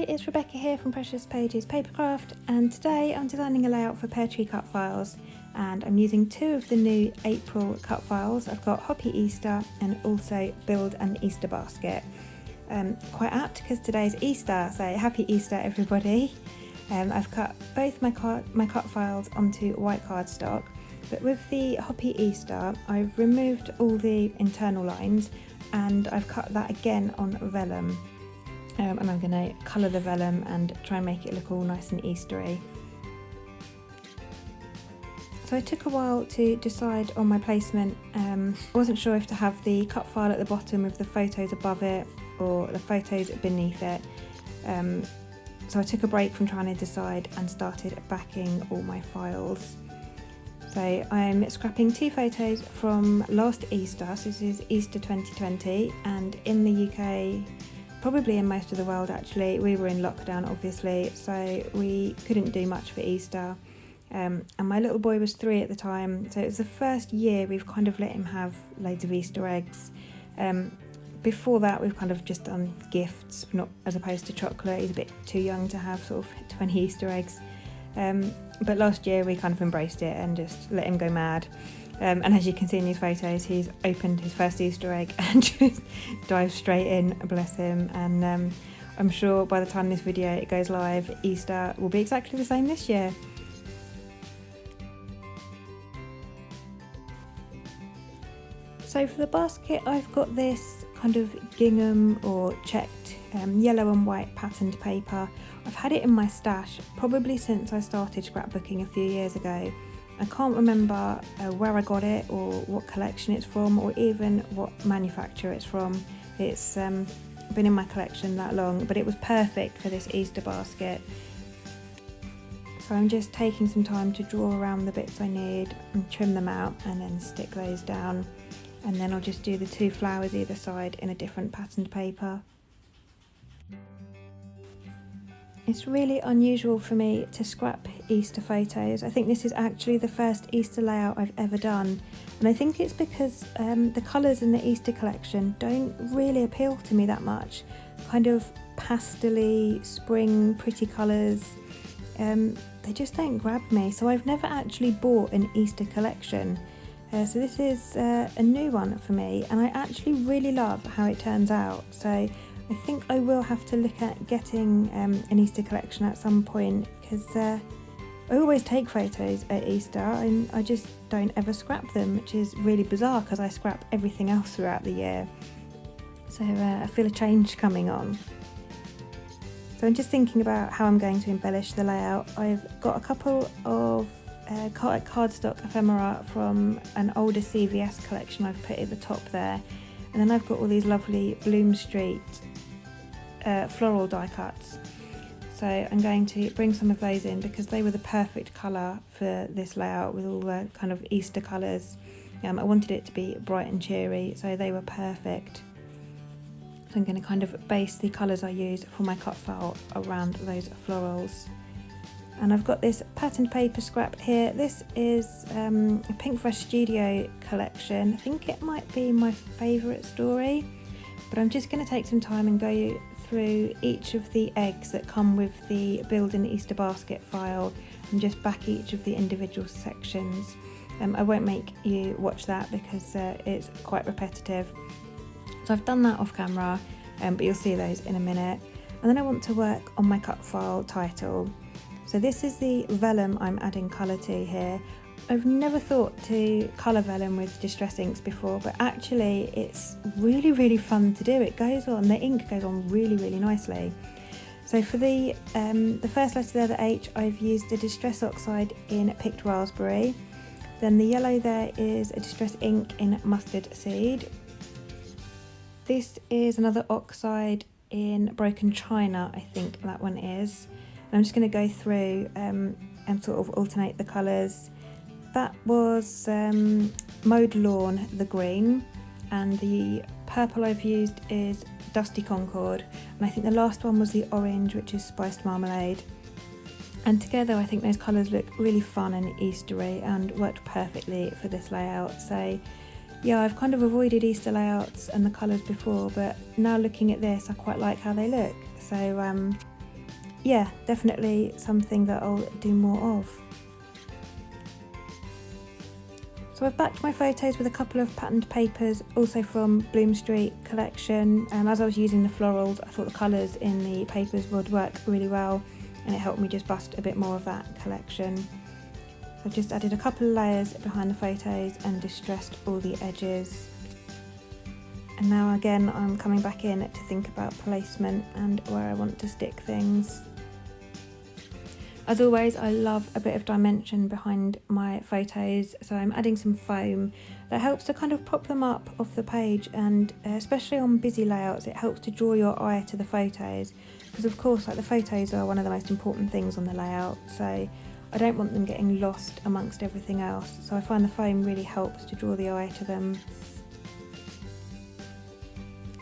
Hi, it's Rebecca here from Precious Pages Papercraft, and today I'm designing a layout for Peartree Cutfiles, and I'm using two of the new April cut files. I've got Hoppy Easter and also Build an Easter Basket. Quite apt because today's Easter, so happy Easter everybody. I've cut both my cut files onto white cardstock, but with the Hoppy Easter I've removed all the internal lines and I've cut that again on vellum. And I'm going to colour the vellum and try and make it look all nice and Eastery. So I took a while to decide on my placement. I wasn't sure if to have the cut file at the bottom with the photos above it or the photos beneath it. So I took a break from trying to decide and started backing all my files. So I'm scrapping two photos from last Easter, so this is Easter 2020, and in the UK, probably in most of the world actually, we were in lockdown obviously, so we couldn't do much for Easter. And my little boy was 3 at the time, so it was the first year we've kind of let him have loads of Easter eggs. Before that we've kind of just done gifts, not as opposed to chocolate. He's a bit too young to have sort of 20 Easter eggs. But last year we kind of embraced it and just let him go mad. And as you can see in these photos, he's opened his first Easter egg and just dived straight in, bless him. And I'm sure by the time this video goes live, Easter will be exactly the same this year. So for the basket, I've got this kind of gingham or checked yellow and white patterned paper. I've had it in my stash probably since I started scrapbooking a few years ago. I can't remember where I got it or what collection it's from or even what manufacturer it's from. It's been in my collection that long, but it was perfect for this Easter basket. So I'm just taking some time to draw around the bits I need and trim them out and then stick those down. And then I'll just do the 2 flowers either side in a different patterned paper. It's really unusual for me to scrap Easter photos. I think this is actually the first Easter layout I've ever done, and I think it's because the colours in the Easter collection don't really appeal to me that much. Kind of pastel-y, spring, pretty colours. They just don't grab me, so I've never actually bought an Easter collection. So this is a new one for me, and I actually really love how it turns out. So I think I will have to look at getting an Easter collection at some point, because I always take photos at Easter and I just don't ever scrap them, which is really bizarre because I scrap everything else throughout the year. So I feel a change coming on. So I'm just thinking about how I'm going to embellish the layout. I've got a couple of cardstock ephemera from an older CVS collection I've put at the top there, and then I've got all these lovely Bloom Street floral die cuts. So I'm going to bring some of those in because they were the perfect colour for this layout with all the kind of Easter colours. I wanted it to be bright and cheery, so they were perfect. So I'm going to kind of base the colours I use for my cut file around those florals. And I've got this patterned paper scrap here. This is a Pink Fresh Studio collection. I think it might be my favourite story, but I'm just going to take some time and go through each of the eggs that come with the Build an Easter Basket file and just back each of the individual sections. I won't make you watch that because it's quite repetitive. So I've done that off camera, but you'll see those in a minute. And then I want to work on my cut file title. So this is the vellum I'm adding colour to here. I've never thought to colour vellum with distress inks before, but actually it's really fun to do. It goes on, the ink goes on really nicely. So for the first letter there, the H, I've used a distress oxide in Picked Raspberry. Then the yellow there is a distress ink in Mustard Seed. This is another oxide in Broken China, I think that one is. I'm just going to go through and sort of alternate the colours. That was Mowed Lawn, the green, and the purple I've used is Dusty Concord, and I think the last one was the orange, which is Spiced Marmalade. And together I think those colours look really fun and Eastery and worked perfectly for this layout. So yeah, I've kind of avoided Easter layouts and the colours before, but now looking at this I quite like how they look. So yeah, definitely something that I'll do more of. So I've backed my photos with a couple of patterned papers, also from Bloom Street collection. As I was using the florals, I thought the colours in the papers would work really well, and it helped me just bust a bit more of that collection. I've just added a couple of layers behind the photos and distressed all the edges. And now again, I'm coming back in to think about placement and where I want to stick things. As always, I love a bit of dimension behind my photos, so I'm adding some foam that helps to kind of prop them up off the page, and especially on busy layouts, it helps to draw your eye to the photos, because of course, like, the photos are one of the most important things on the layout, so I don't want them getting lost amongst everything else, so I find the foam really helps to draw the eye to them.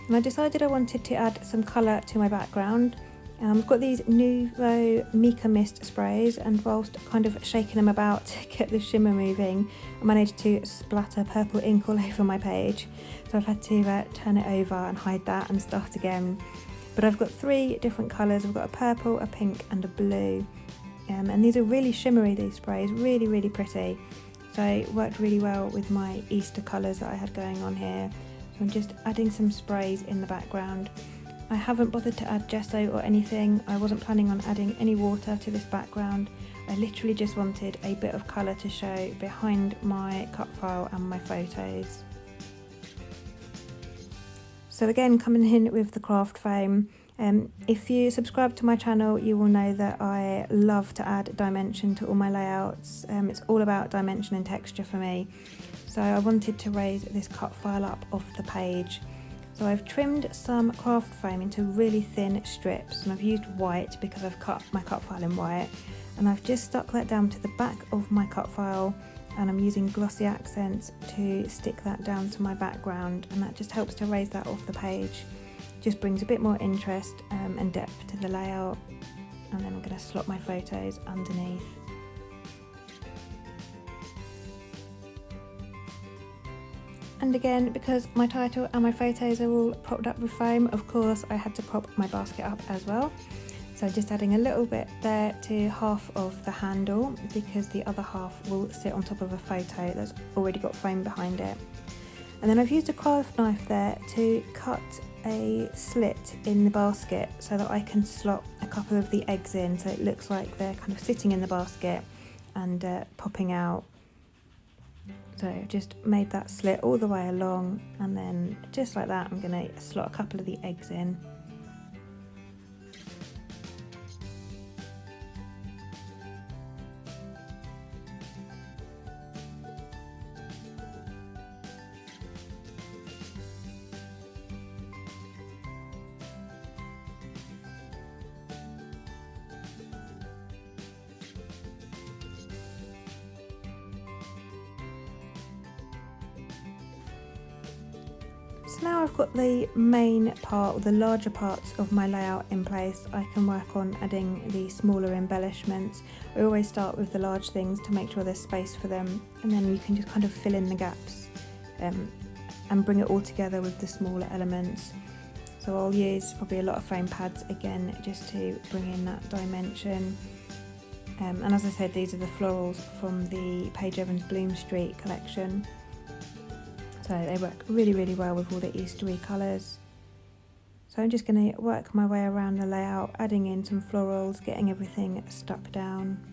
And I decided I wanted to add some colour to my background. I've got these Nuvo Mica Mist sprays, and whilst kind of shaking them about to get the shimmer moving, I managed to splatter purple ink all over my page. So I've had to turn it over and hide that and start again. But I've got 3 different colours. I've got a purple, a pink and a blue. And these are really shimmery, these sprays, really, really pretty. So it worked really well with my Easter colours that I had going on here. So I'm just adding some sprays in the background. I haven't bothered to add gesso or anything. I wasn't planning on adding any water to this background. I literally just wanted a bit of colour to show behind my cut file and my photos. So again, coming in with the craft foam. If you subscribe to my channel, you will know that I love to add dimension to all my layouts. It's all about dimension and texture for me. So I wanted to raise this cut file up off the page. So I've trimmed some craft foam into really thin strips, and I've used white because I've cut my cut file in white, and I've just stuck that down to the back of my cut file, and I'm using glossy accents to stick that down to my background, and that just helps to raise that off the page. Just brings a bit more interest and depth to the layout. And then I'm going to slot my photos underneath. And again, because my title and my photos are all propped up with foam, of course I had to prop my basket up as well. So just adding a little bit there to half of the handle, because the other half will sit on top of a photo that's already got foam behind it. And then I've used a craft knife there to cut a slit in the basket so that I can slot a couple of the eggs in, so it looks like they're kind of sitting in the basket and popping out. So just made that slit all the way along, and then just like that I'm going to slot a couple of the eggs in. So now I've got the main part, or the larger parts of my layout in place, I can work on adding the smaller embellishments. I always start with the large things to make sure there's space for them, and then you can just kind of fill in the gaps and bring it all together with the smaller elements. So I'll use probably a lot of foam pads again just to bring in that dimension. And as I said, these are the florals from the Paige Evans Bloom Street collection. So they work really, really well with all the Eastery colours. So I'm just going to work my way around the layout, adding in some florals, getting everything stuck down.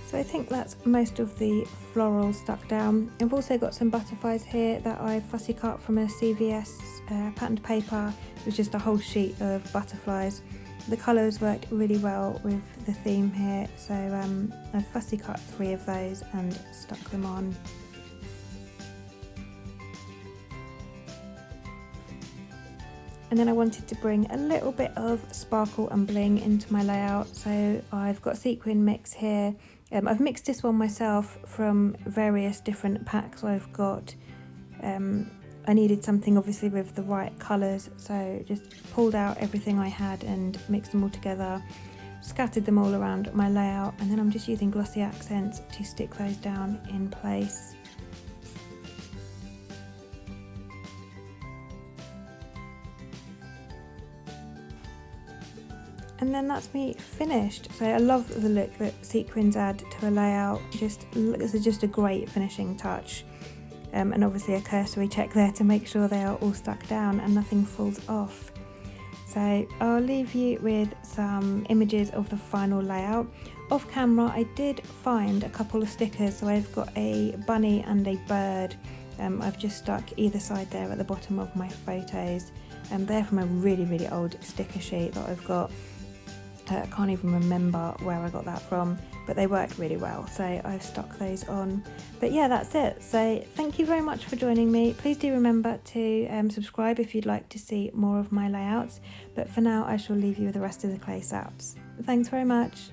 So I think that's most of the florals stuck down. I've also got some butterflies here that I fussy cut from a CVS patterned paper. It was just a whole sheet of butterflies. The colours worked really well with the theme here, so I fussy cut 3 of those and stuck them on. And then I wanted to bring a little bit of sparkle and bling into my layout. So I've got a sequin mix here. I've mixed this one myself from various different packs I've got. I needed something obviously with the right colours, so just pulled out everything I had and mixed them all together, scattered them all around my layout, and then I'm just using glossy accents to stick those down in place. And then that's me finished. So I love the look that sequins add to a layout. This is just a great finishing touch. And obviously a cursory check there to make sure they are all stuck down and nothing falls off. So I'll leave you with some images of the final layout. Off camera I did find a couple of stickers, so I've got a bunny and a bird. I've just stuck either side there at the bottom of my photos. They're from a really old sticker sheet that I've got. I can't even remember where I got that from, but they worked really well, so I've stuck those on. But yeah, that's it. So thank you very much for joining me. Please do remember to subscribe if you'd like to see more of my layouts, but for now I shall leave you with the rest of the clay saps. Thanks very much.